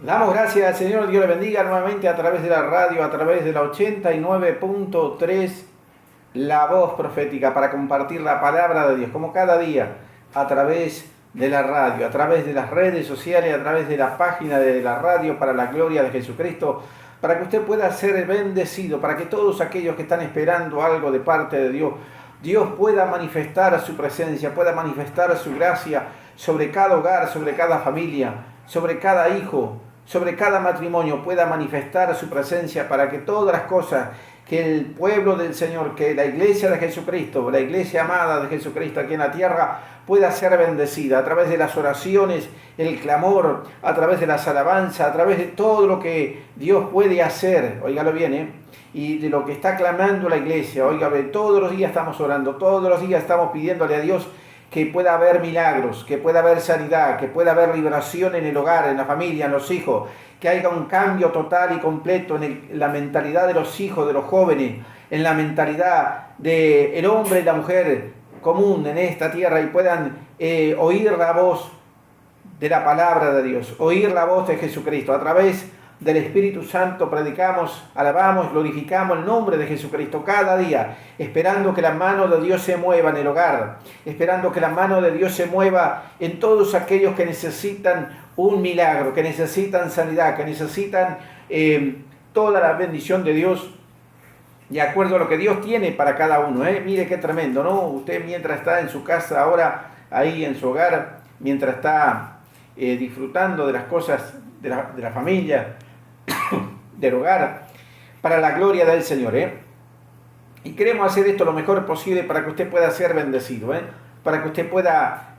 Damos gracias al Señor, Dios le bendiga nuevamente a través de la radio, a través de la 89.3, la voz profética, para compartir la palabra de Dios, como cada día, a través de la radio, a través de las redes sociales, a través de la página de la radio, para la gloria de Jesucristo, para que usted pueda ser bendecido, para que todos aquellos que están esperando algo de parte de Dios, Dios pueda manifestar su presencia, pueda manifestar su gracia sobre cada hogar, sobre cada familia, sobre cada hijo, sobre cada matrimonio, pueda manifestar su presencia para que todas las cosas que el pueblo del Señor, que la iglesia de Jesucristo, la iglesia amada de Jesucristo aquí en la tierra, pueda ser bendecida a través de las oraciones, el clamor, a través de las alabanzas, a través de todo lo que Dios puede hacer, óigalo bien, y de lo que está clamando la iglesia, óigalo, todos los días estamos orando, todos los días estamos pidiéndole a Dios que pueda haber milagros, que pueda haber sanidad, que pueda haber liberación en el hogar, en la familia, en los hijos, que haya un cambio total y completo en la mentalidad de los hijos, de los jóvenes, en la mentalidad del hombre y la mujer común en esta tierra y puedan oír la voz de la palabra de Dios, oír la voz de Jesucristo. A través del Espíritu Santo predicamos, alabamos, glorificamos el nombre de Jesucristo cada día, esperando que la mano de Dios se mueva en el hogar, esperando que la mano de Dios se mueva en todos aquellos que necesitan un milagro, que necesitan sanidad, que necesitan toda la bendición de Dios, de acuerdo a lo que Dios tiene para cada uno. Mire qué tremendo, ¿no? Usted mientras está en su casa ahora, ahí en su hogar, mientras está disfrutando de las cosas de la familia, del hogar, para la gloria del Señor, y queremos hacer esto lo mejor posible para que usted pueda ser bendecido, para que usted pueda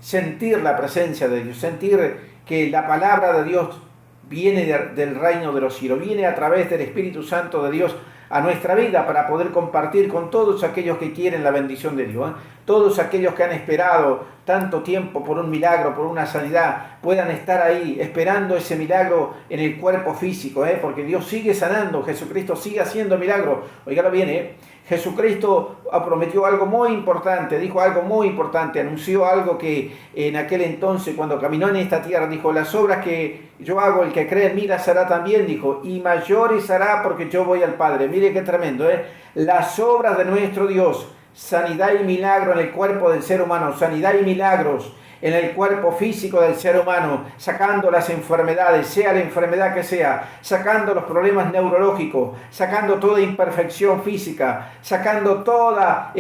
sentir la presencia de Dios, sentir que la palabra de Dios viene del reino de los cielos, viene a través del Espíritu Santo de Dios a nuestra vida para poder compartir con todos aquellos que quieren la bendición de Dios. Todos aquellos que han esperado tanto tiempo por un milagro, por una sanidad, puedan estar ahí esperando ese milagro en el cuerpo físico, porque Dios sigue sanando, Jesucristo sigue haciendo milagros. Oígalo bien, Jesucristo prometió algo muy importante, dijo algo muy importante, anunció algo que en aquel entonces, cuando caminó en esta tierra, dijo: las obras que yo hago, el que cree en mí las hará también, dijo, y mayores hará porque yo voy al Padre. Mire qué tremendo, las obras de nuestro Dios, sanidad y milagro en el cuerpo del ser humano, sanidad y milagros en el cuerpo físico del ser humano, sacando las enfermedades, sea la enfermedad que sea, sacando los problemas neurológicos, sacando toda imperfección física, sacando toda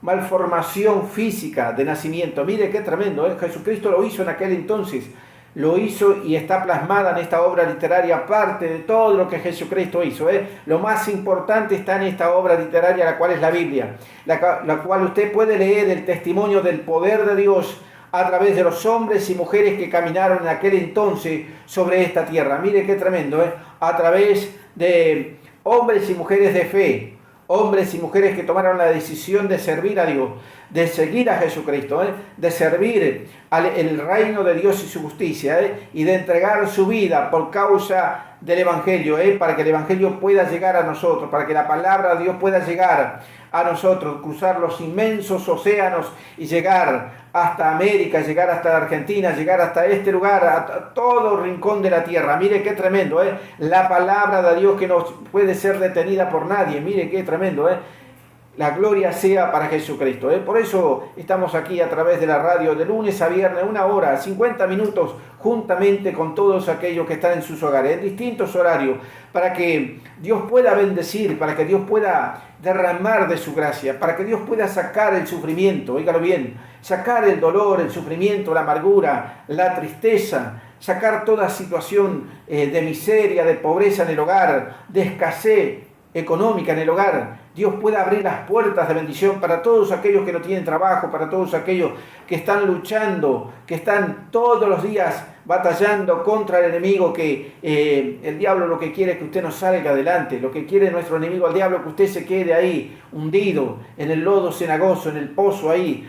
malformación física de nacimiento. Mire qué tremendo, Jesucristo lo hizo en aquel entonces, lo hizo y está plasmada en esta obra literaria, parte de todo lo que Jesucristo hizo. Lo más importante está en esta obra literaria, la cual es la Biblia, la cual usted puede leer el testimonio del poder de Dios a través de los hombres y mujeres que caminaron en aquel entonces sobre esta tierra. Mire qué tremendo, a través de hombres y mujeres de fe, hombres y mujeres que tomaron la decisión de servir a Dios, de seguir a Jesucristo, de servir el reino de Dios y su justicia, y de entregar su vida por causa del Evangelio, para que el Evangelio pueda llegar a nosotros, para que la palabra de Dios pueda llegar a nosotros, cruzar los inmensos océanos y llegar hasta América, llegar hasta Argentina, llegar hasta este lugar, a todo rincón de la tierra. Mire qué tremendo, la palabra de Dios que no puede ser detenida por nadie. Mire qué tremendo, La gloria sea para Jesucristo. Por eso estamos aquí a través de la radio de lunes a viernes, 1 hora, 50 minutos, juntamente con todos aquellos que están en sus hogares, en distintos horarios, para que Dios pueda bendecir, para que Dios pueda derramar de su gracia, para que Dios pueda sacar el sufrimiento, oígalo bien, sacar el dolor, el sufrimiento, la amargura, la tristeza, sacar toda situación de miseria, de pobreza en el hogar, de escasez económica en el hogar. Dios pueda abrir las puertas de bendición para todos aquellos que no tienen trabajo, para todos aquellos que están luchando, que están todos los días batallando contra el enemigo, que el diablo lo que quiere es que usted no salga adelante, lo que quiere nuestro enemigo, el diablo, que usted se quede ahí hundido en el lodo cenagoso, en el pozo ahí,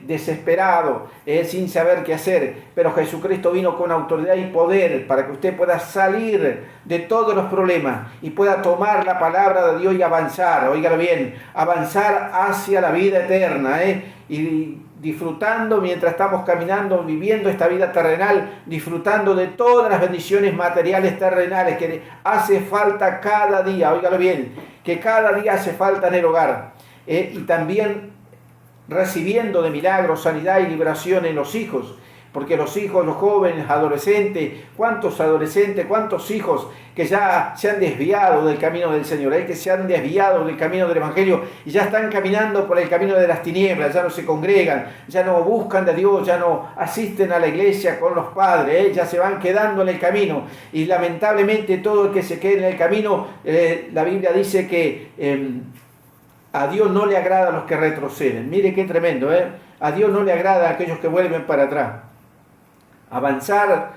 desesperado, sin saber qué hacer. Pero Jesucristo vino con autoridad y poder para que usted pueda salir de todos los problemas y pueda tomar la palabra de Dios y avanzar, oígalo bien, avanzar hacia la vida eterna, y disfrutando mientras estamos caminando, viviendo esta vida terrenal, disfrutando de todas las bendiciones materiales terrenales que hace falta cada día, óigalo bien, que cada día hace falta en el hogar, y también recibiendo de milagros, sanidad y liberación en los hijos, porque los hijos, los jóvenes, adolescentes, cuántos hijos que ya se han desviado del camino del Señor, que se han desviado del camino del Evangelio y ya están caminando por el camino de las tinieblas, ya no se congregan, ya no buscan de Dios, ya no asisten a la iglesia con los padres, ya se van quedando en el camino, y lamentablemente todo el que se quede en el camino, la Biblia dice que a Dios no le agrada a los que retroceden. Mire qué tremendo, a Dios no le agrada a aquellos que vuelven para atrás. Avanzar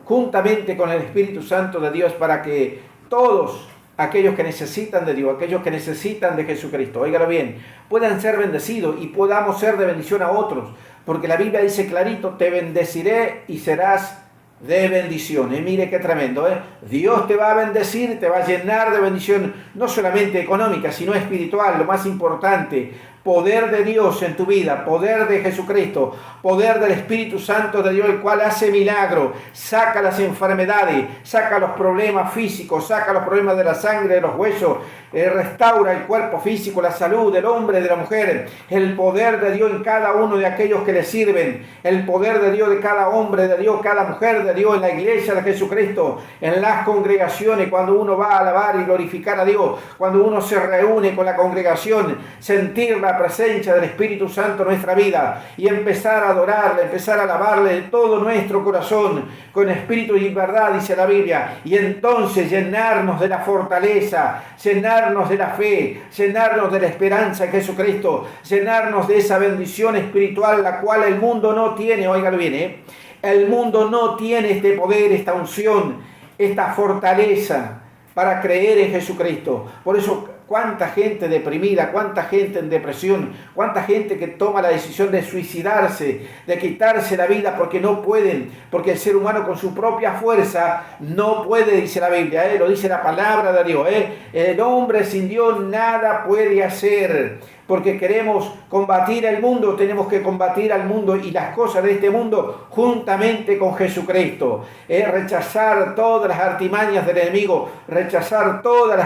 juntamente con el Espíritu Santo de Dios para que todos aquellos que necesitan de Dios, aquellos que necesitan de Jesucristo, óigalo bien, puedan ser bendecidos y podamos ser de bendición a otros, porque la Biblia dice clarito: te bendeciré y serás de bendiciones. Mire qué tremendo, Dios te va a bendecir, te va a llenar de bendición, no solamente económica, sino espiritual, lo más importante. Poder de Dios en tu vida, poder de Jesucristo, poder del Espíritu Santo de Dios, el cual hace milagro, saca las enfermedades, saca los problemas físicos, saca los problemas de la sangre, de los huesos, restaura el cuerpo físico, la salud del hombre, de la mujer, el poder de Dios en cada uno de aquellos que le sirven, el poder de Dios de cada hombre de Dios, cada mujer de Dios en la iglesia de Jesucristo, en las congregaciones, cuando uno va a alabar y glorificar a Dios, cuando uno se reúne con la congregación, sentir la presencia del Espíritu Santo en nuestra vida y empezar a adorarle, empezar a alabarle de todo nuestro corazón, con espíritu y verdad, dice la Biblia, y entonces llenarnos de la fortaleza, llenarnos de la fe, llenarnos de la esperanza en Jesucristo, llenarnos de esa bendición espiritual, la cual el mundo no tiene. Óigalo bien, el mundo no tiene este poder, esta unción, esta fortaleza para creer en Jesucristo. Por eso, cuánta gente deprimida, cuánta gente en depresión, cuánta gente que toma la decisión de suicidarse, de quitarse la vida porque no pueden, porque el ser humano con su propia fuerza no puede, dice la Biblia, lo dice la palabra de Dios. El hombre sin Dios nada puede hacer. Porque queremos combatir el mundo, tenemos que combatir al mundo y las cosas de este mundo juntamente con Jesucristo. Rechazar todas las artimañas del enemigo, rechazar todos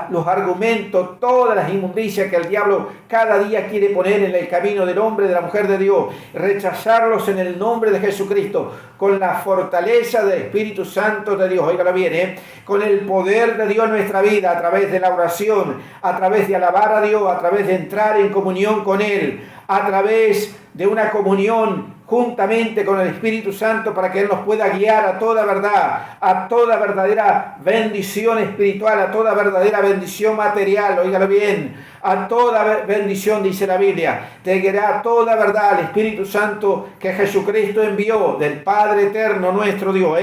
los argumentos, todas las inmundicias que el diablo cada día quiere poner en el camino del hombre, de la mujer de Dios. Rechazarlos en el nombre de Jesucristo, con la fortaleza del Espíritu Santo de Dios. Óigalo bien, con el poder de Dios en nuestra vida, a través de la oración, a través de alabar a Dios, a través de entrar en comunión con Él, a través de una comunión juntamente con el Espíritu Santo, para que Él nos pueda guiar a toda verdad, a toda verdadera bendición espiritual, a toda verdadera bendición material. Óigalo bien, a toda bendición, dice la Biblia, te guiará a toda verdad el Espíritu Santo que Jesucristo envió del Padre eterno nuestro Dios,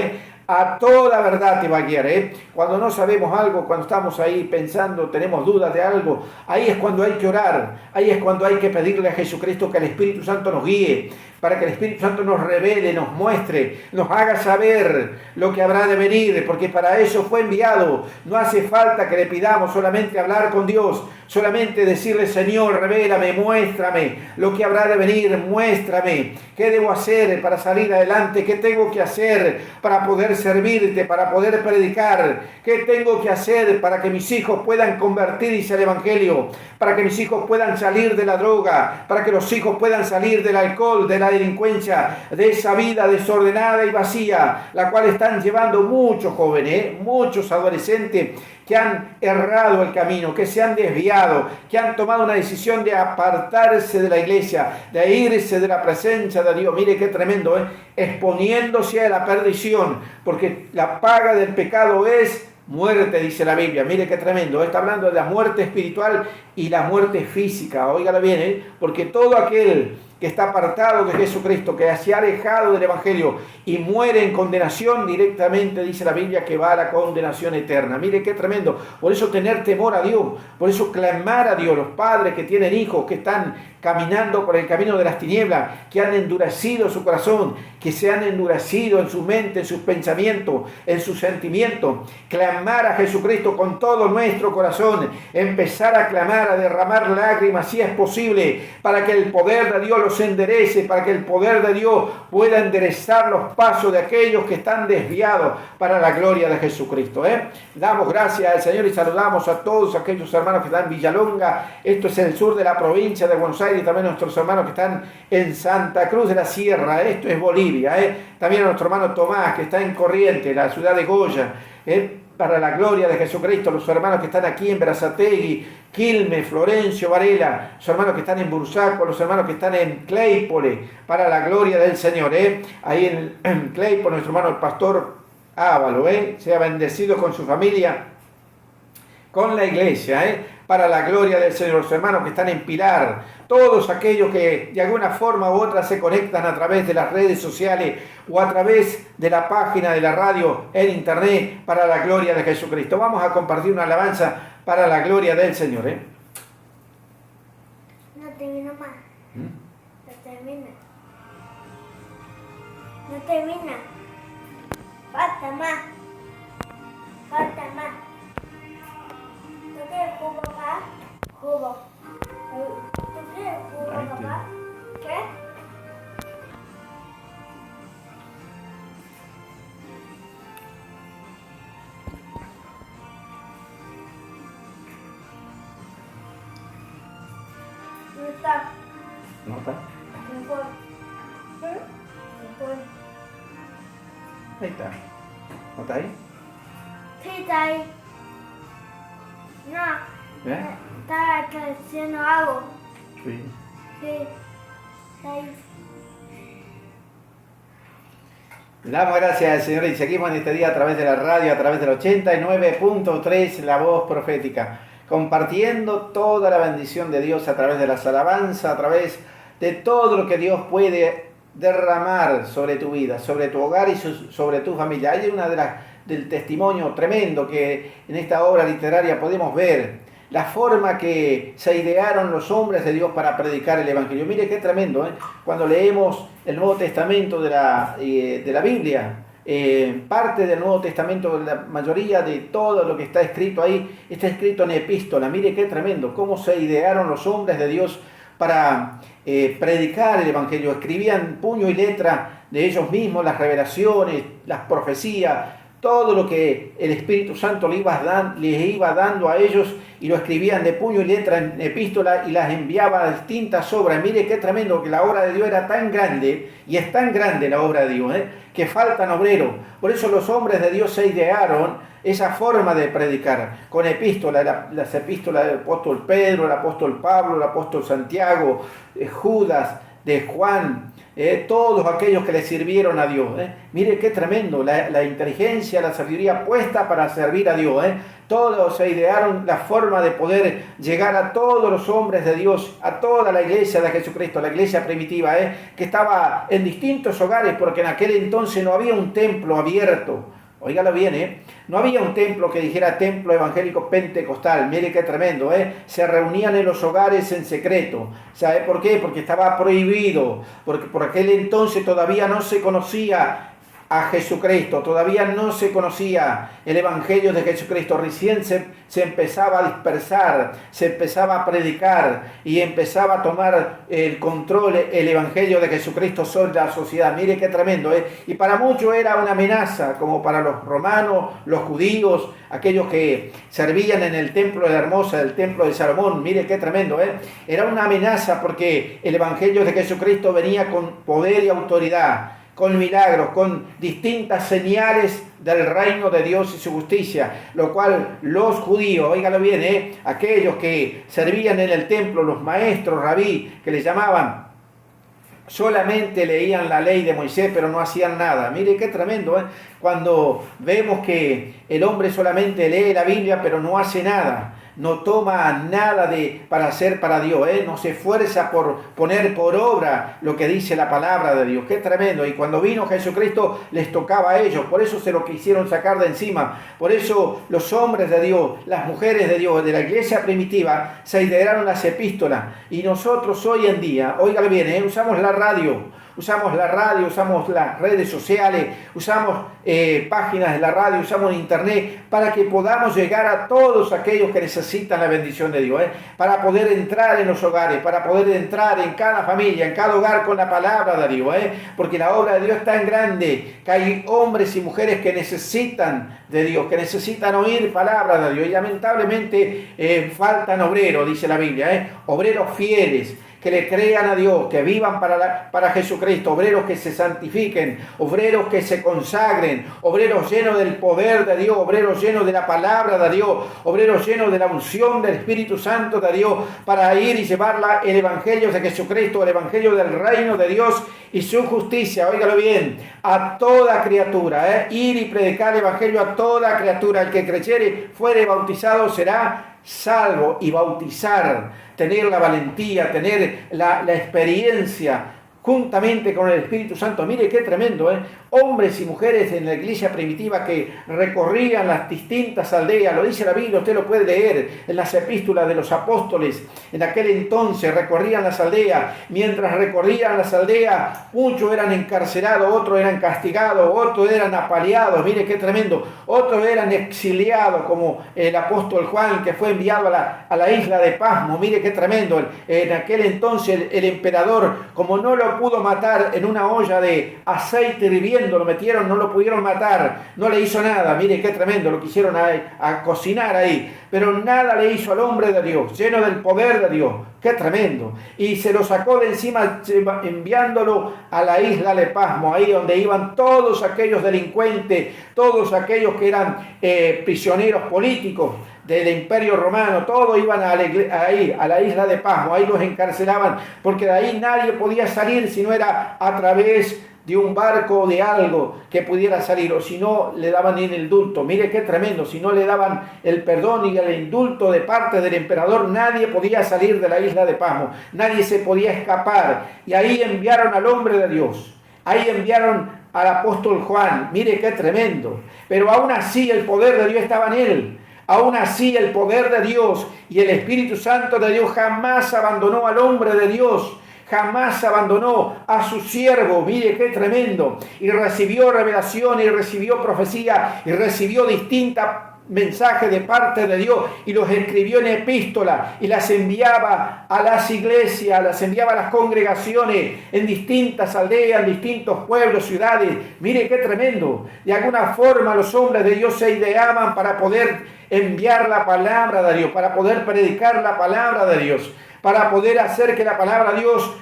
a toda verdad te va a guiar. Cuando no sabemos algo, cuando estamos ahí pensando, tenemos dudas de algo, ahí es cuando hay que orar, ahí es cuando hay que pedirle a Jesucristo que el Espíritu Santo nos guíe, para que el Espíritu Santo nos revele, nos muestre, nos haga saber lo que habrá de venir, porque para eso fue enviado. No hace falta que le pidamos solamente hablar con Dios, solamente decirle: Señor, revélame, muéstrame lo que habrá de venir, muéstrame qué debo hacer para salir adelante, qué tengo que hacer para poder servirte, para poder predicar, qué tengo que hacer para que mis hijos puedan convertirse al Evangelio, para que mis hijos puedan salir de la droga, para que los hijos puedan salir del alcohol, de la delincuencia, de esa vida desordenada y vacía, la cual están llevando muchos jóvenes, muchos adolescentes que han errado el camino, que se han desviado, que han tomado una decisión de apartarse de la iglesia, de irse de la presencia de Dios. Mire qué tremendo, exponiéndose a la perdición, porque la paga del pecado es muerte, dice la Biblia. Mire qué tremendo, está hablando de la muerte espiritual y la muerte física. Óigala bien, porque todo aquel que está apartado de Jesucristo, que se ha alejado del Evangelio y muere en condenación, directamente dice la Biblia que va a la condenación eterna. Mire qué tremendo. Por eso tener temor a Dios, por eso clamar a Dios. Los padres que tienen hijos, que están caminando por el camino de las tinieblas, que han endurecido su corazón, que se han endurecido en su mente, en sus pensamientos, en sus sentimientos, clamar a Jesucristo con todo nuestro corazón, empezar a clamar, a derramar lágrimas si es posible, para que el poder de Dios los enderece, para que el poder de Dios pueda enderezar los pasos de aquellos que están desviados para la gloria de Jesucristo. Damos gracias al Señor y saludamos a todos aquellos hermanos que están en Villalonga. Esto es el sur de la provincia de Buenos Aires, y también nuestros hermanos que están en Santa Cruz de la Sierra. Esto es Bolivia. También a nuestro hermano Tomás, que está en Corrientes, la ciudad de Goya. Para la gloria de Jesucristo, los hermanos que están aquí en Berazategui, Quilmes, Florencio, Varela, los hermanos que están en Bursaco, los hermanos que están en Claypole, para la gloria del Señor. Ahí en Claypole, nuestro hermano el pastor Ávalo, sea bendecido con su familia, con la iglesia, para la gloria del Señor. Los hermanos que están en Pilar, todos aquellos que de alguna forma u otra se conectan a través de las redes sociales o a través de la página de la radio en internet, para la gloria de Jesucristo. Vamos a compartir una alabanza para la gloria del Señor. No termina más. No termina. No termina. Falta más. Falta más. ¿Tú quieres jugo, papá? Jugo. ¿Tú quieres jugo, papá? ¿Qué? No está. ¿No está? Mejor. Mejor. Ahí está. ¿No está ahí? Sí, está ahí. No. Está haciendo algo. Sí. Sí. Está ahí. Le damos gracias al Señor y seguimos en este día a través de la radio, a través del 89.3, La Voz Profética, compartiendo toda la bendición de Dios a través de las alabanzas, a través de todo lo que Dios puede derramar sobre tu vida, sobre tu hogar y sobre tu familia. Hay una del testimonio tremendo que en esta obra literaria podemos ver, la forma que se idearon los hombres de Dios para predicar el Evangelio. Mire qué tremendo, cuando leemos el Nuevo Testamento de la Biblia, parte del Nuevo Testamento, la mayoría de todo lo que está escrito ahí, está escrito en epístola. Mire qué tremendo, cómo se idearon los hombres de Dios para predicar el Evangelio. Escribían puño y letra de ellos mismos las revelaciones, las profecías, todo lo que el Espíritu Santo les iba dando a ellos, y lo escribían de puño y letra en epístola y las enviaba a distintas obras. Mire qué tremendo, que la obra de Dios era tan grande, y es tan grande la obra de Dios, que faltan obreros. Por eso los hombres de Dios se idearon esa forma de predicar, con epístola, las epístolas del apóstol Pedro, el apóstol Pablo, el apóstol Santiago, Judas, de Juan, todos aquellos que le sirvieron a Dios. Mire qué tremendo, la inteligencia, la sabiduría puesta para servir a Dios. Todos se idearon la forma de poder llegar a todos los hombres de Dios, a toda la iglesia de Jesucristo, la iglesia primitiva, que estaba en distintos hogares, porque en aquel entonces no había un templo abierto. Óigalo bien, no había un templo que dijera templo evangélico pentecostal. Mire qué tremendo, se reunían en los hogares en secreto. ¿Sabe por qué? Porque estaba prohibido, porque por aquel entonces todavía no se conocía a Jesucristo, todavía no se conocía el Evangelio de Jesucristo. Recién se empezaba a dispersar, se empezaba a predicar y empezaba a tomar el control el Evangelio de Jesucristo sobre la sociedad. Mire qué tremendo, y para muchos era una amenaza, como para los romanos, los judíos, aquellos que servían en el templo de la Hermosa, el templo de Salomón. Mire qué tremendo, era una amenaza, porque el Evangelio de Jesucristo venía con poder y autoridad, con milagros, con distintas señales del reino de Dios y su justicia, lo cual los judíos, óigalo bien, aquellos que servían en el templo, los maestros, rabí, que les llamaban, solamente leían la ley de Moisés, pero no hacían nada. Mire qué tremendo, cuando vemos que el hombre solamente lee la Biblia, pero no hace nada, no toma nada para hacer para Dios, no se esfuerza por poner por obra lo que dice la palabra de Dios. Qué tremendo. Y cuando vino Jesucristo les tocaba a ellos, por eso se lo quisieron sacar de encima. Por eso los hombres de Dios, las mujeres de Dios, de la iglesia primitiva, se idearon las epístolas. Y nosotros hoy en día, óigalo bien, usamos la radio, usamos la radio, usamos las redes sociales, usamos páginas de la radio, usamos internet para que podamos llegar a todos aquellos que necesitan la bendición de Dios, para poder entrar en los hogares, para poder entrar en cada familia, en cada hogar con la palabra de Dios, porque la obra de Dios es tan grande que hay hombres y mujeres que necesitan de Dios, que necesitan oír palabra de Dios, y lamentablemente faltan obreros, dice la Biblia, obreros fieles, que le crean a Dios, que vivan para Jesucristo, obreros que se santifiquen, obreros que se consagren, obreros llenos del poder de Dios, obreros llenos de la palabra de Dios, obreros llenos de la unción del Espíritu Santo de Dios, para ir y llevar el Evangelio de Jesucristo, el Evangelio del reino de Dios y su justicia, óigalo bien, a toda criatura, ir y predicar el Evangelio a toda criatura. El que creyere, fuere bautizado, será salvo. Y bautizar, tener la valentía, tener la experiencia juntamente con el Espíritu Santo. Mire qué tremendo, hombres y mujeres en la iglesia primitiva que recorrían las distintas aldeas, lo dice la Biblia, usted lo puede leer en las epístolas de los apóstoles. En aquel entonces recorrían las aldeas, mientras recorrían las aldeas, muchos eran encarcelados, otros eran castigados, otros eran apaleados, mire qué tremendo, otros eran exiliados, como el apóstol Juan, que fue enviado a la isla de Pasmo. Mire qué tremendo. En aquel entonces el emperador, como no lo pudo matar en una olla de aceite hirviendo, lo metieron, no lo pudieron matar, no le hizo nada. Mire qué tremendo, lo quisieron a cocinar ahí, pero nada le hizo al hombre de Dios, lleno del poder de Dios. Qué tremendo. Y se lo sacó de encima, enviándolo a la isla de Pasmo, ahí donde iban todos aquellos delincuentes, todos aquellos que eran prisioneros políticos del Imperio Romano, todos iban a la isla de Pasmo, ahí los encarcelaban, porque de ahí nadie podía salir si no era a través de un barco o de algo que pudiera salir, o si no le daban el indulto. Mire qué tremendo, si no le daban el perdón y el indulto de parte del emperador, nadie podía salir de la isla de Pasmo, nadie se podía escapar. Y ahí enviaron al hombre de Dios, ahí enviaron al apóstol Juan. Mire qué tremendo, pero aún así el poder de Dios estaba en él. Aún así el poder de Dios y el Espíritu Santo de Dios jamás abandonó al hombre de Dios, jamás abandonó a su siervo. Mire qué tremendo. Y recibió revelación, y recibió profecía, y recibió distintas mensajes de parte de Dios, y los escribió en epístola y las enviaba a las iglesias, las enviaba a las congregaciones en distintas aldeas, en distintos pueblos, ciudades. Mire qué tremendo. De alguna forma los hombres de Dios se ideaban para poder enviar la palabra de Dios, para poder predicar la palabra de Dios, para poder hacer que la palabra de Dios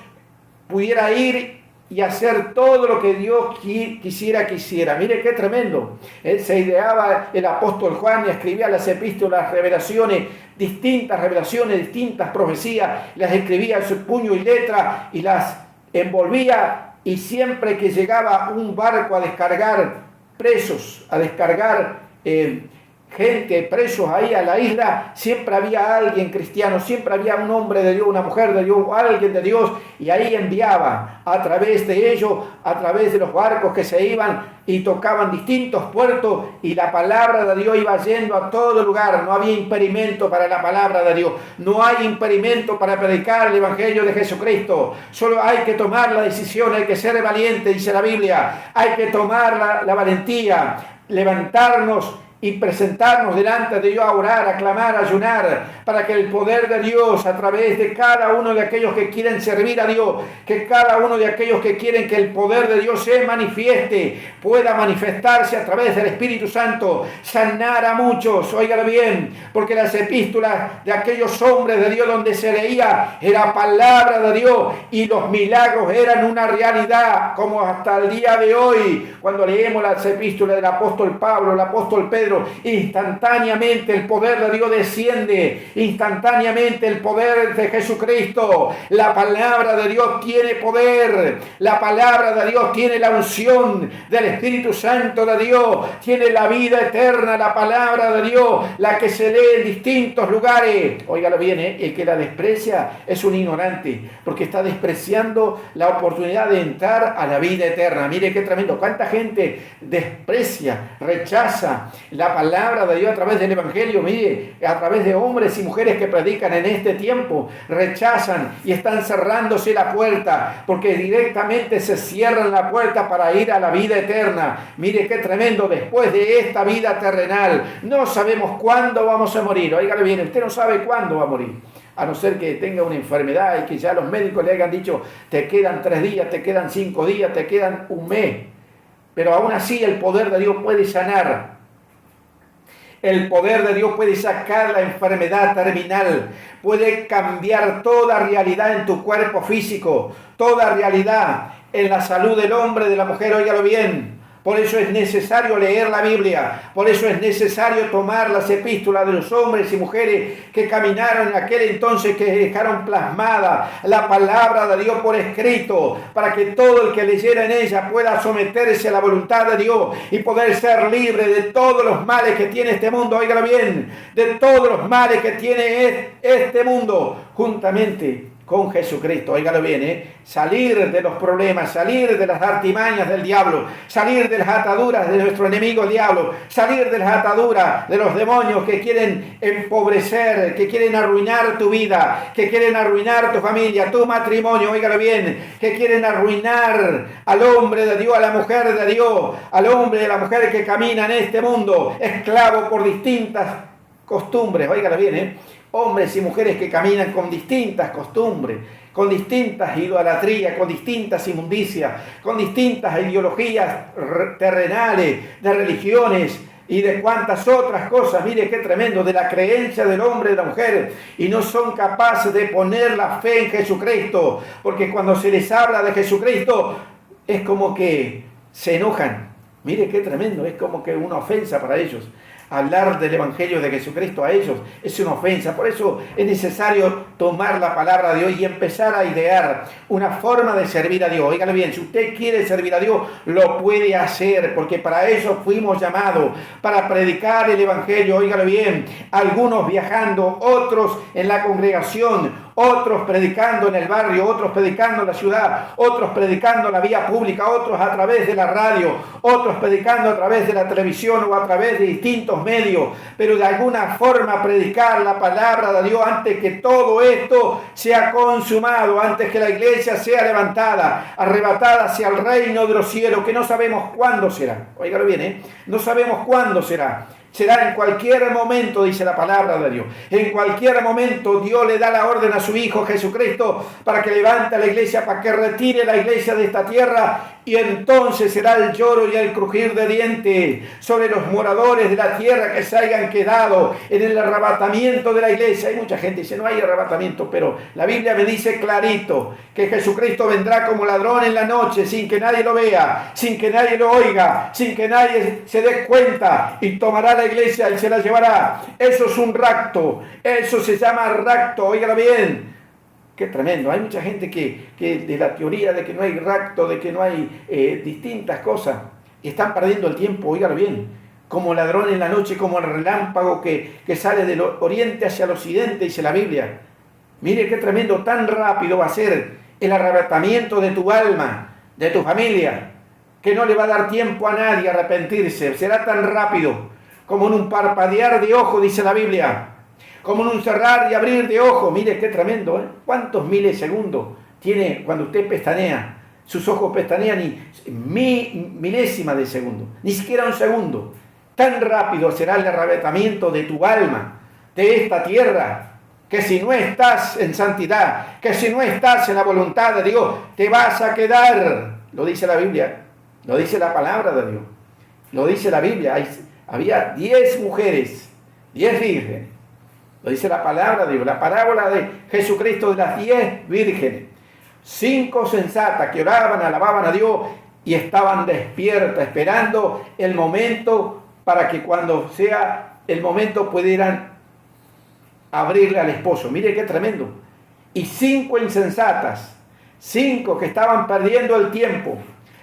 pudiera ir y hacer todo lo que Dios quisiera que hiciera. Mire qué tremendo. Se ideaba el apóstol Juan y escribía las epístolas, revelaciones, distintas profecías, las escribía en su puño y letra y las envolvía, y siempre que llegaba un barco a descargar presos, a descargar gente, presos ahí a la isla, siempre había alguien cristiano, siempre había un hombre de Dios, una mujer de Dios, alguien de Dios, y ahí enviaba a través de ellos, a través de los barcos que se iban y tocaban distintos puertos, y la palabra de Dios iba yendo a todo lugar. No había impedimento para la palabra de Dios, no hay impedimento para predicar el Evangelio de Jesucristo. Solo hay que tomar la decisión, hay que ser valiente, dice la Biblia, hay que tomar la valentía, levantarnos y presentarnos delante de Dios a orar, a clamar, a ayunar, para que el poder de Dios, a través de cada uno de aquellos que quieren servir a Dios, que cada uno de aquellos que quieren que el poder de Dios se manifieste, pueda manifestarse a través del Espíritu Santo, sanar a muchos. Óigalo bien, porque las epístolas de aquellos hombres de Dios donde se leía era palabra de Dios, y los milagros eran una realidad, como hasta el día de hoy, cuando leemos las epístolas del apóstol Pablo, el apóstol Pedro, instantáneamente el poder de Dios desciende, instantáneamente el poder de Jesucristo. La palabra de Dios tiene poder, la palabra de Dios tiene la unción del Espíritu Santo de Dios, tiene la vida eterna, la palabra de Dios, la que se lee en distintos lugares. Óigalo bien, el que la desprecia es un ignorante, porque está despreciando la oportunidad de entrar a la vida eterna. Mire qué tremendo, cuánta gente desprecia, rechaza la palabra de Dios a través del Evangelio. Mire, a través de hombres y mujeres que predican en este tiempo rechazan y están cerrándose la puerta porque directamente se cierran la puerta para ir a la vida eterna. Mire qué tremendo, después de esta vida terrenal no sabemos cuándo vamos a morir. Óigale bien, usted no sabe cuándo va a morir, a no ser que tenga una enfermedad y que ya los médicos le hayan dicho te quedan 3 días, te quedan 5 días, te quedan un mes. Pero aún así el poder de Dios puede sanar. El poder de Dios puede sacar la enfermedad terminal, puede cambiar toda realidad en tu cuerpo físico, toda realidad en la salud del hombre, de la mujer, óigalo bien. Por eso es necesario leer la Biblia, por eso es necesario tomar las epístolas de los hombres y mujeres que caminaron en aquel entonces, que dejaron plasmada la palabra de Dios por escrito, para que todo el que leyera en ella pueda someterse a la voluntad de Dios y poder ser libre de todos los males que tiene este mundo, óigalo bien, de todos los males que tiene este mundo, juntamente con Jesucristo, óigalo bien, salir de los problemas, salir de las artimañas del diablo, salir de las ataduras de nuestro enemigo el diablo, salir de las ataduras de los demonios que quieren empobrecer, que quieren arruinar tu vida, que quieren arruinar tu familia, tu matrimonio, óigalo bien, que quieren arruinar al hombre de Dios, a la mujer de Dios, al hombre y a la mujer que camina en este mundo, esclavo por distintas costumbres, óigalo bien, hombres y mujeres que caminan con distintas costumbres, con distintas idolatrías, con distintas inmundicias, con distintas ideologías terrenales, de religiones y de cuantas otras cosas. Mire qué tremendo, de la creencia del hombre y de la mujer, y no son capaces de poner la fe en Jesucristo, porque cuando se les habla de Jesucristo es como que se enojan. Mire qué tremendo, es como que una ofensa para ellos. Hablar del Evangelio de Jesucristo a ellos es una ofensa. Por eso es necesario tomar la palabra de Dios y empezar a idear una forma de servir a Dios. Óigale bien, si usted quiere servir a Dios, lo puede hacer, porque para eso fuimos llamados, para predicar el Evangelio. Óigale bien, algunos viajando, otros en la congregación, otros predicando en el barrio, otros predicando en la ciudad, otros predicando en la vía pública, otros a través de la radio, otros predicando a través de la televisión o a través de distintos medios, pero de alguna forma predicar la palabra de Dios antes que todo esto sea consumado, antes que la iglesia sea levantada, arrebatada hacia el reino de los cielos, que no sabemos cuándo será. Óigalo bien, no sabemos cuándo será. Será en cualquier momento, dice la palabra de Dios. En cualquier momento Dios le da la orden a su Hijo Jesucristo para que levante a la iglesia, para que retire la iglesia de esta tierra, y entonces será el lloro y el crujir de dientes sobre los moradores de la tierra que se hayan quedado en el arrebatamiento de la iglesia. Hay mucha gente que dice no hay arrebatamiento, pero la Biblia me dice clarito que Jesucristo vendrá como ladrón en la noche, sin que nadie lo vea, sin que nadie lo oiga, sin que nadie se dé cuenta, y tomará la iglesia y se la llevará. Eso es un rapto, eso se llama rapto, óigalo bien. Qué tremendo. Hay mucha gente que de la teoría de que no hay rapto, de que no hay distintas cosas, y están perdiendo el tiempo, óigalo bien, como ladrón en la noche, como el relámpago que sale del oriente hacia el occidente, dice la Biblia. Mire qué tremendo, tan rápido va a ser el arrebatamiento de tu alma, de tu familia, que no le va a dar tiempo a nadie a arrepentirse. Será tan rápido como en un parpadear de ojo, dice la Biblia, como en un cerrar y abrir de ojo. Mire qué tremendo, ¿eh? ¿Cuántos milisegundos tiene cuando usted pestanea? Sus ojos pestanean y milésima de segundo, ni siquiera un segundo. Tan rápido será el arrebatamiento de tu alma, de esta tierra, que si no estás en santidad, que si no estás en la voluntad de Dios, te vas a quedar. Lo dice la Biblia, lo dice la palabra de Dios, lo dice la Biblia. Había 10 mujeres, 10 vírgenes. Lo dice la palabra de Dios, la parábola de Jesucristo de las 10 vírgenes. 5 sensatas que oraban, alababan a Dios y estaban despiertas, esperando el momento para que cuando sea el momento pudieran abrirle al esposo. Mire qué tremendo. Y 5 insensatas, 5 que estaban perdiendo el tiempo,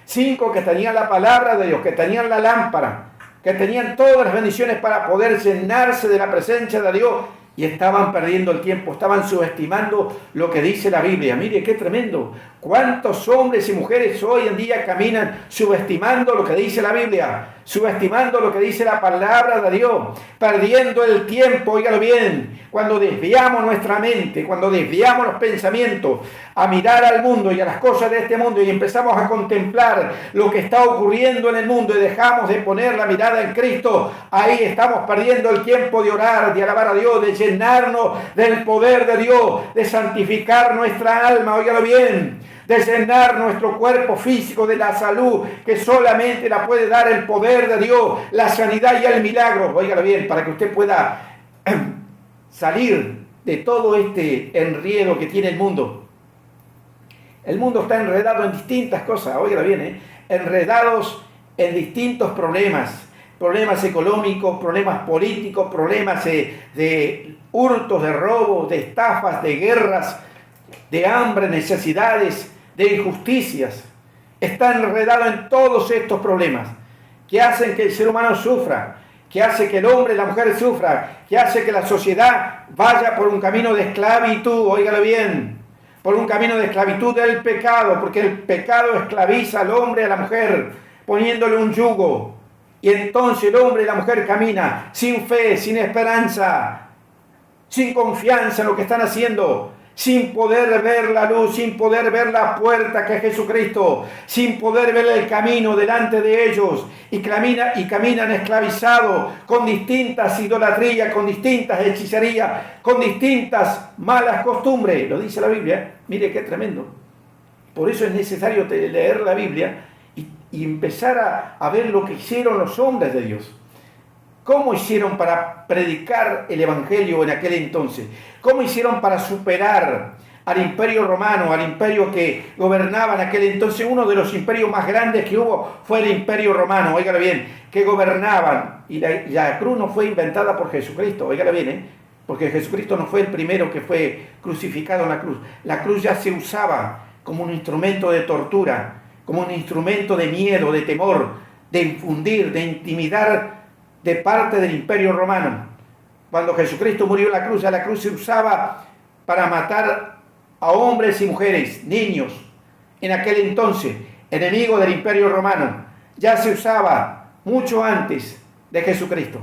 5 que tenían la palabra de Dios, que tenían la lámpara, que tenían todas las bendiciones para poder llenarse de la presencia de Dios, y estaban perdiendo el tiempo, estaban subestimando lo que dice la Biblia. Mire qué tremendo. ¿Cuántos hombres y mujeres hoy en día caminan subestimando lo que dice la Biblia? Subestimando lo que dice la palabra de Dios, perdiendo el tiempo, óigalo bien, cuando desviamos nuestra mente, cuando desviamos los pensamientos a mirar al mundo y a las cosas de este mundo y empezamos a contemplar lo que está ocurriendo en el mundo y dejamos de poner la mirada en Cristo, ahí estamos perdiendo el tiempo de orar, de alabar a Dios, de llenarnos del poder de Dios, de santificar nuestra alma, óigalo bien, de llenar nuestro cuerpo físico de la salud que solamente la puede dar el poder de Dios, la sanidad y el milagro. Óigalo bien, para que usted pueda salir de todo este enredo que tiene el mundo. El mundo está enredado en distintas cosas, óigalo bien, enredados en distintos problemas económicos, problemas políticos, problemas de hurtos, de robos, de estafas, de guerras, de hambre, necesidades, de injusticias. Está enredado en todos estos problemas que hacen que el ser humano sufra, que hace que el hombre y la mujer sufra, que hace que la sociedad vaya por un camino de esclavitud, óigalo bien, por un camino de esclavitud del pecado, porque el pecado esclaviza al hombre y a la mujer, poniéndole un yugo, y entonces el hombre y la mujer camina sin fe, sin esperanza, sin confianza en lo que están haciendo, sin poder ver la luz, sin poder ver la puerta que es Jesucristo, sin poder ver el camino delante de ellos, y caminan esclavizados con distintas idolatrías, con distintas hechicerías, con distintas malas costumbres. Lo dice la Biblia, mire qué tremendo. Por eso es necesario leer la Biblia y empezar a ver lo que hicieron los hombres de Dios. ¿Cómo hicieron para predicar el Evangelio en aquel entonces? ¿Cómo hicieron para superar al imperio romano, al imperio que gobernaba en aquel entonces? Uno de los imperios más grandes que hubo fue el imperio romano, óigalo bien, que gobernaban. Y la cruz no fue inventada por Jesucristo, óigalo bien, porque Jesucristo no fue el primero que fue crucificado en la cruz. La cruz ya se usaba como un instrumento de tortura, como un instrumento de miedo, de temor, de infundir, de intimidar de parte del imperio romano. Cuando Jesucristo murió en la cruz, ya la cruz se usaba para matar a hombres y mujeres, niños. En aquel entonces, enemigo del imperio romano, ya se usaba mucho antes de Jesucristo.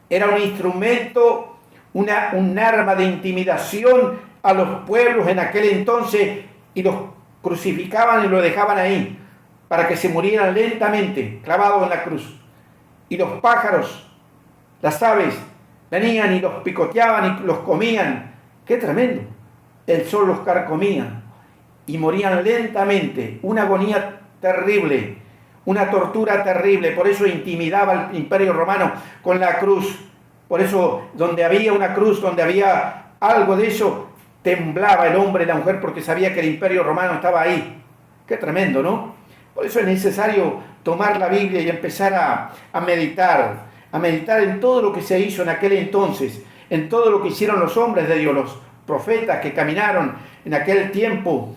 Era un instrumento, un arma de intimidación a los pueblos en aquel entonces, y los crucificaban y lo dejaban ahí para que se murieran lentamente, clavados en la cruz. Y los pájaros, las aves, venían y los picoteaban y los comían. ¡Qué tremendo! El sol los carcomía y morían lentamente. Una agonía terrible, una tortura terrible. Por eso intimidaba al imperio romano con la cruz. Por eso, donde había una cruz, donde había algo de eso, temblaba el hombre y la mujer porque sabía que el imperio romano estaba ahí. ¡Qué tremendo!, ¿no? Por eso es necesario tomar la Biblia y empezar a meditar en todo lo que se hizo en aquel entonces, en todo lo que hicieron los hombres de Dios, los profetas que caminaron en aquel tiempo,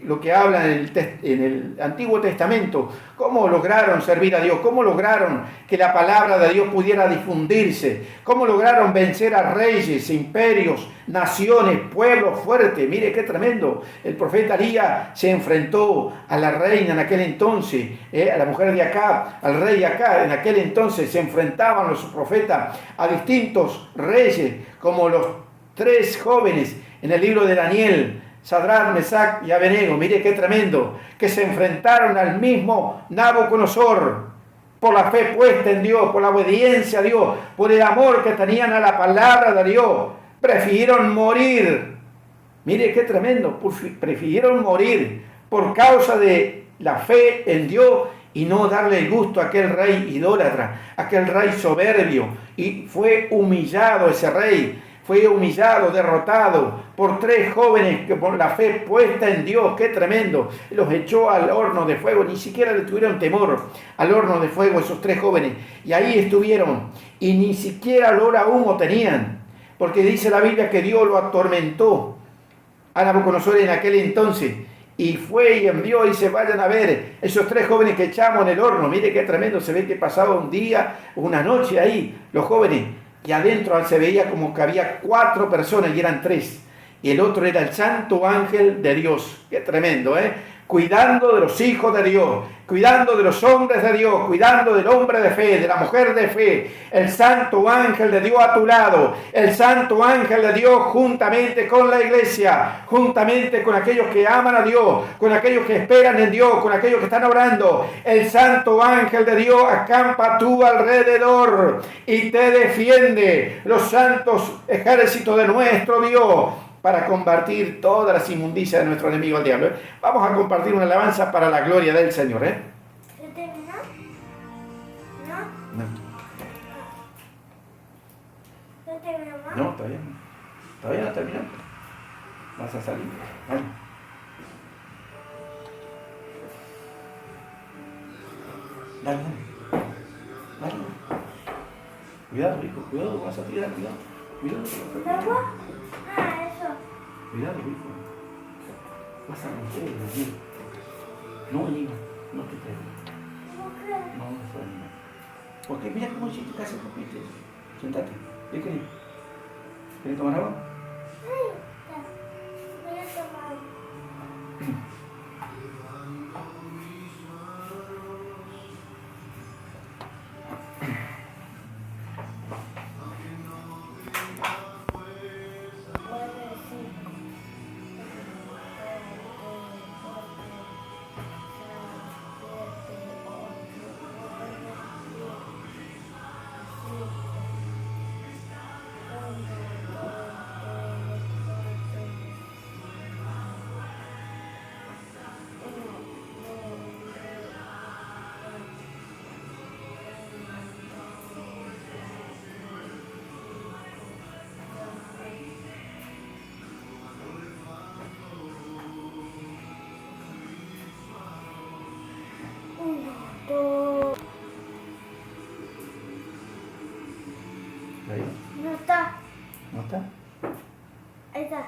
lo que habla en el Antiguo Testamento, cómo lograron servir a Dios, cómo lograron que la palabra de Dios pudiera difundirse, cómo lograron vencer a reyes, imperios, naciones, pueblos fuertes. Mire qué tremendo. El profeta Elías se enfrentó a la reina en aquel entonces, a la mujer de Acab, al rey de Acab. En aquel entonces se enfrentaban los profetas a distintos reyes, como los 3 jóvenes en el libro de Daniel, Sadrach, Mesach y Abednego. Mire qué tremendo, que se enfrentaron al mismo Nabucodonosor por la fe puesta en Dios, por la obediencia a Dios, por el amor que tenían a la palabra de Dios. Prefirieron morir. Mire qué tremendo, prefirieron morir por causa de la fe en Dios y no darle el gusto a aquel rey idólatra, a aquel rey soberbio. Y fue humillado ese rey. Fue humillado, derrotado por 3 jóvenes que por la fe puesta en Dios, qué tremendo, los echó al horno de fuego. Ni siquiera le tuvieron temor al horno de fuego esos 3 jóvenes. Y ahí estuvieron, y ni siquiera olor a humo tenían, porque dice la Biblia que Dios lo atormentó a Nabucodonosor en aquel entonces. Y fue y envió y se vayan a ver esos 3 jóvenes que echamos en el horno. Mire qué tremendo, se ve que pasaba un día, una noche ahí, los jóvenes y adentro se veía como que había 4 personas y eran 3. Y el otro era el santo ángel de Dios. Qué tremendo, cuidando de los hijos de Dios, cuidando de los hombres de Dios, cuidando del hombre de fe, de la mujer de fe, el santo ángel de Dios a tu lado, el santo ángel de Dios juntamente con la iglesia, juntamente con aquellos que aman a Dios, con aquellos que esperan en Dios, con aquellos que están orando. El santo ángel de Dios acampa a tu alrededor y te defiende. Los santos ejércitos de nuestro Dios, para combatir todas las inmundicias de nuestro enemigo el diablo. Vamos a compartir una alabanza para la gloria del Señor. ¿Ya terminó? ¿No? ¿Ya terminó más? No, todavía no. Todavía no terminó. Vas a salir. Vamos. Dale. Cuidado, hijo, cuidado, vas a tirar, cuidado. ¿Agua? Eso. Cuidado, hijo. Vas a romper el hielo. No, niña, no te traigo. ¿Por qué? No, no fue niña. Porque mira cómo hiciste casi rompiste. Sentate. ¿Qué querés? ¿Querés tomar agua? Ay, ya. Voy a tomar. Ahí. No está. ¿No está? Ahí está.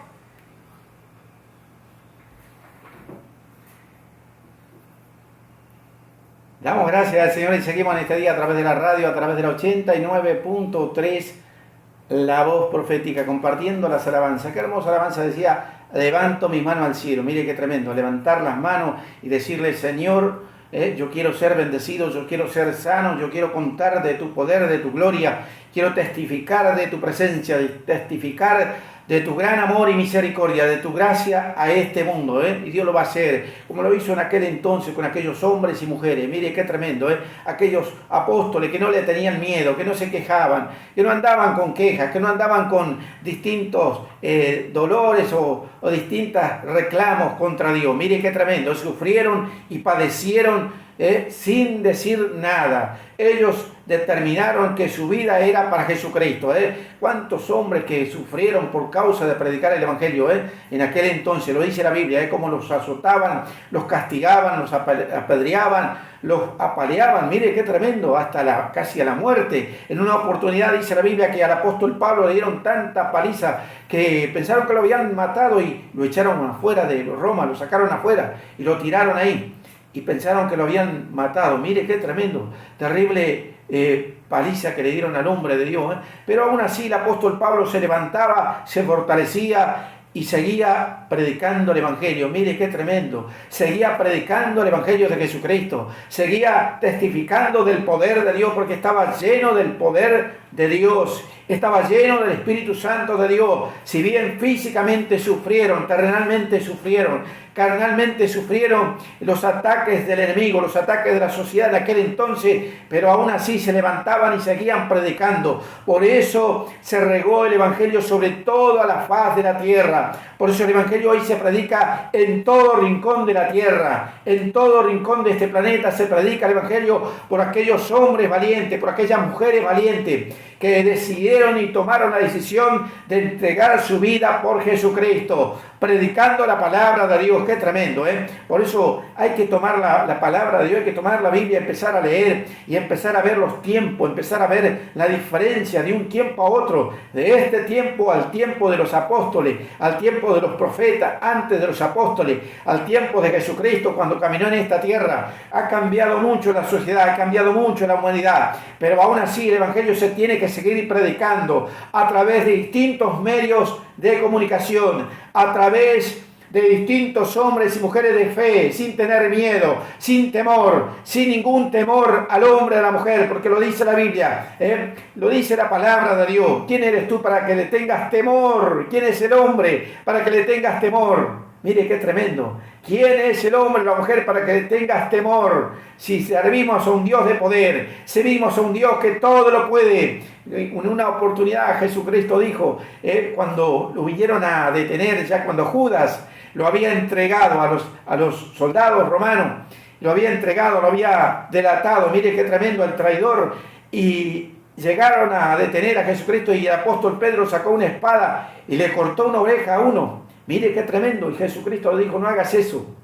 Damos gracias al Señor y seguimos en este día a través de la radio, a través de la 89.3, la voz profética, compartiendo las alabanzas. Qué hermosa alabanza decía: levanto mis manos al cielo. Mire qué tremendo, levantar las manos y decirle: Señor, yo quiero ser bendecido, yo quiero ser sano, yo quiero contar de tu poder, de tu gloria, quiero testificar de tu presencia, testificar de tu gran amor y misericordia, de tu gracia a este mundo, y Dios lo va a hacer, como lo hizo en aquel entonces con aquellos hombres y mujeres. Mire qué tremendo, aquellos apóstoles que no le tenían miedo, que no se quejaban, que no andaban con quejas, que no andaban con distintos dolores o distintos reclamos contra Dios. Mire qué tremendo, sufrieron y padecieron sin decir nada. Ellos determinaron que su vida era para Jesucristo. ¿Cuántos hombres que sufrieron por causa de predicar el Evangelio? En aquel entonces, lo dice la Biblia, cómo los azotaban, los castigaban, los apedreaban, los apaleaban. Mire qué tremendo, hasta casi a la muerte. En una oportunidad dice la Biblia que al apóstol Pablo le dieron tanta paliza que pensaron que lo habían matado y lo echaron afuera de Roma, lo sacaron afuera y lo tiraron ahí. Y pensaron que lo habían matado. Mire qué tremendo, terrible paliza que le dieron al hombre de Dios. Pero aún así el apóstol Pablo se levantaba, se fortalecía y seguía predicando el Evangelio. Mire qué tremendo, seguía predicando el Evangelio de Jesucristo, seguía testificando del poder de Dios, porque estaba lleno del poder de Dios, estaba lleno del Espíritu Santo de Dios. Si bien físicamente sufrieron, terrenalmente sufrieron, carnalmente sufrieron los ataques del enemigo, los ataques de la sociedad de aquel entonces, pero aún así se levantaban y seguían predicando. Por eso se regó el Evangelio sobre toda la faz de la tierra. Por eso el Evangelio hoy se predica en todo rincón de la tierra, en todo rincón de este planeta se predica el Evangelio por aquellos hombres valientes, por aquellas mujeres valientes que decidieron y tomaron la decisión de entregar su vida por Jesucristo. predicando la palabra de Dios. Qué tremendo, ¿eh? Por eso hay que tomar la palabra de Dios, hay que tomar la Biblia, empezar a leer y empezar a ver los tiempos, empezar a ver la diferencia de un tiempo a otro, de este tiempo al tiempo de los apóstoles, al tiempo de los profetas, antes de los apóstoles, al tiempo de Jesucristo cuando caminó en esta tierra. Ha cambiado mucho la sociedad, ha cambiado mucho la humanidad, pero aún así el Evangelio se tiene que seguir predicando a través de distintos medios de comunicación, a través de distintos hombres y mujeres de fe, sin tener miedo, sin temor, sin ningún temor al hombre y a la mujer, porque lo dice la Biblia, lo dice la palabra de Dios. ¿Quién eres tú para que le tengas temor? ¿Quién es el hombre para que le tengas temor? Mire qué tremendo. ¿Quién es el hombre o la mujer para que le tengas temor? Si servimos a un Dios de poder, servimos a un Dios que todo lo puede. En una oportunidad Jesucristo dijo, cuando lo vinieron a detener, ya cuando Judas lo había entregado a los soldados romanos, lo había entregado, lo había delatado, mire qué tremendo, el traidor, y llegaron a detener a Jesucristo y el apóstol Pedro sacó una espada y le cortó una oreja a uno. Mire qué tremendo, y Jesucristo le dijo, no hagas eso.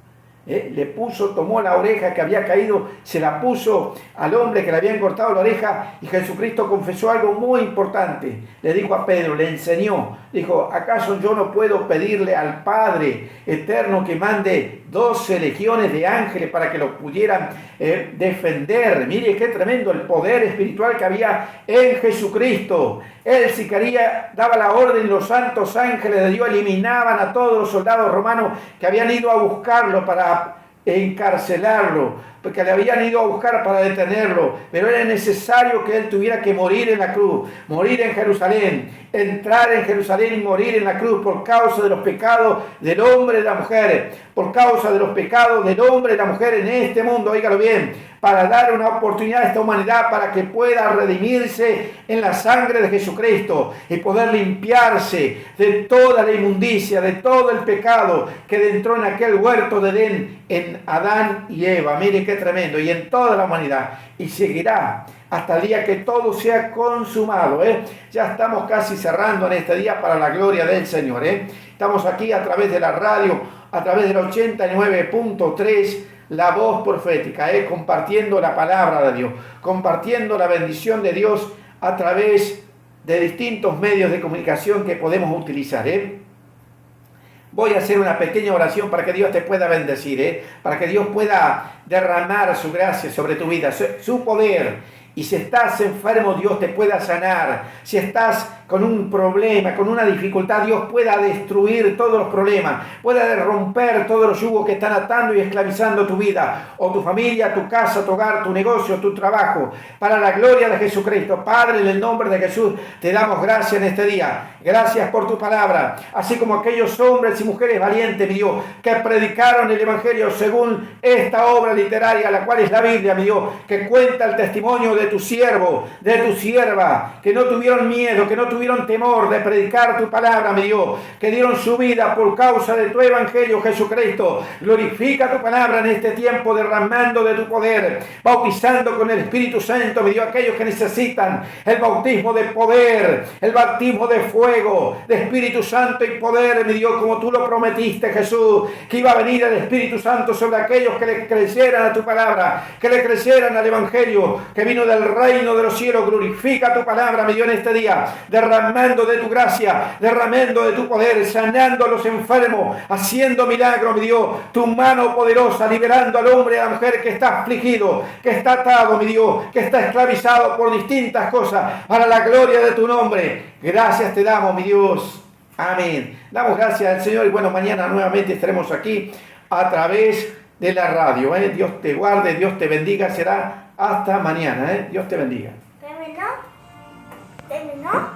Tomó la oreja que había caído, se la puso al hombre que le habían cortado la oreja, y Jesucristo confesó algo muy importante. Le dijo a Pedro, le enseñó, dijo, ¿acaso yo no puedo pedirle al Padre eterno que mande 12 legiones de ángeles para que lo pudieran defender? Mire qué tremendo el poder espiritual que había en Jesucristo. Él, si quería, daba la orden, los santos ángeles de Dios eliminaban a todos los soldados romanos que habían ido a buscarlo para encarcelarlo, porque le habían ido a buscar para detenerlo, pero era necesario que él tuviera que morir en la cruz, morir en Jerusalén, entrar en Jerusalén y morir en la cruz por causa de los pecados del hombre y de la mujer, por causa de los pecados del hombre y la mujer en este mundo, óigalo bien, para dar una oportunidad a esta humanidad para que pueda redimirse en la sangre de Jesucristo y poder limpiarse de toda la inmundicia, de todo el pecado que entró en aquel huerto de Edén en Adán y Eva. Mire qué tremendo, y en toda la humanidad, y seguirá hasta el día que todo sea consumado. Ya estamos casi cerrando en este día para la gloria del Señor. Estamos aquí a través de la radio, a través del 89.3, La Voz Profética, compartiendo la palabra de Dios, compartiendo la bendición de Dios a través de distintos medios de comunicación que podemos utilizar. Voy a hacer una pequeña oración para que Dios te pueda bendecir, para que Dios pueda derramar su gracia sobre tu vida, su poder. Y si estás enfermo, Dios te pueda sanar. Si estás con un problema, con una dificultad, Dios pueda destruir todos los problemas, pueda romper todos los yugos que están atando y esclavizando tu vida, o tu familia, tu casa, tu hogar, tu negocio, tu trabajo, para la gloria de Jesucristo. Padre, en el nombre de Jesús, te damos gracias en este día. Gracias por tu palabra, así como aquellos hombres y mujeres valientes, mi Dios, que predicaron el Evangelio según esta obra literaria, la cual es la Biblia, mi Dios, que cuenta el testimonio de tu siervo, de tu sierva, que no tuvieron miedo, que no tuvieron temor de predicar tu palabra, mi Dios, que dieron su vida por causa de tu Evangelio, Jesucristo. Glorifica tu palabra en este tiempo, derramando de tu poder, bautizando con el Espíritu Santo, mi Dios, aquellos que necesitan el bautismo de poder, el bautismo de fuego, de Espíritu Santo y poder, mi Dios, como tú lo prometiste, Jesús, que iba a venir el Espíritu Santo sobre aquellos que le creyeran a tu palabra, que le creyeran al Evangelio, que vino del reino de los cielos. Glorifica tu palabra, mi Dios, en este día, derramando de tu gracia, derramando de tu poder, sanando a los enfermos, haciendo milagros, mi Dios, tu mano poderosa, liberando al hombre y a la mujer que está afligido, que está atado, mi Dios, que está esclavizado por distintas cosas, para la gloria de tu nombre. Gracias te damos, mi Dios. Amén. Damos gracias al Señor y bueno, mañana nuevamente estaremos aquí a través de la radio. Dios te guarde, Dios te bendiga. Será hasta mañana. Dios te bendiga. ¿Terminó? ¿Terminó?